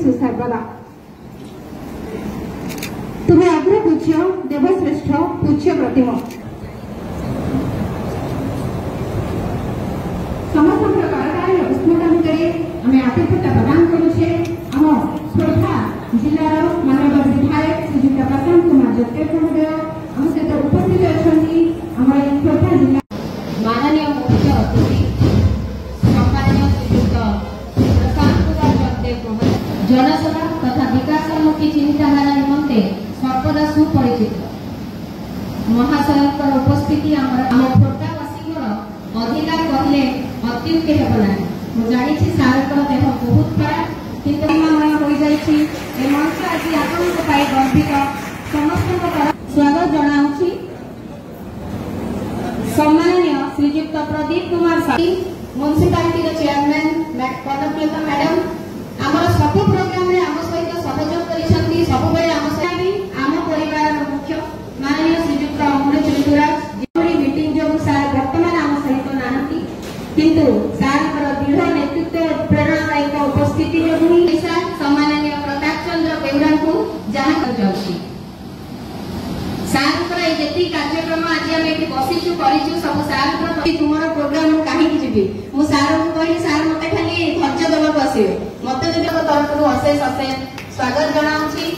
सर्वदा तुम्हें अग्र पूज्य देवश्रेष्ठ पूज्य प्रतिमा समस्त प्रकार उष्णदान करे आम आतिथ्यता प्रदान करुचे आम खोर्धा जिलार माननीय विधायक श्रीजुक्त प्रशांत कुमार जगदेव महोदय आम सहित उपस्थित अच्छा आम खोर्धा जिला माननीय मुख्य अतिथि सम्माननीय श्रीजुक्त प्रशांत कुमार जगदेव महोदय जनसेवा तथा विकासमुखी चिंताधारा निमंते सर्वदा सुपरिचित महाशय उपस्थिति आम खोर्धावासी अधिकार कहले अत्युक्ति हेब ना मुझे जानी सार देह बहुत खराब किंतुमय हो जाए मंच आज आपण गर्वित समस्त स्वागत जनाऊँगी सम्माननीय श्रीजुक्त प्रदीप कुमार साही म्युनिसिपालिटी चेयरमैन पदप्रियता मैडम आमर सबु प्रोग्राम रे आम सहित सहयोग करिसंती सब बेले आम सहित आम परिवार मुख्य माननीय श्रीजुक्त अमृत ऋतुराज जेपरी मीटिंग जो सार वर्तमान आम सहित नाहंती किंतु सार दृढ़ नेतृत्व प्रेरणा एक उपस्थिति जो सम्माननीय प्रताप चंद्र बेउरा को जहाँ कर सार ये कार्यक्रम आज आम ये बसीचु करूँ सब सार तुम प्रोग्राम कहीं जी मु सार को कहली सार मत खाली धैर्य देवाक आसवे मत तरफ अशेष अशेष स्वागत जनाऊँगी।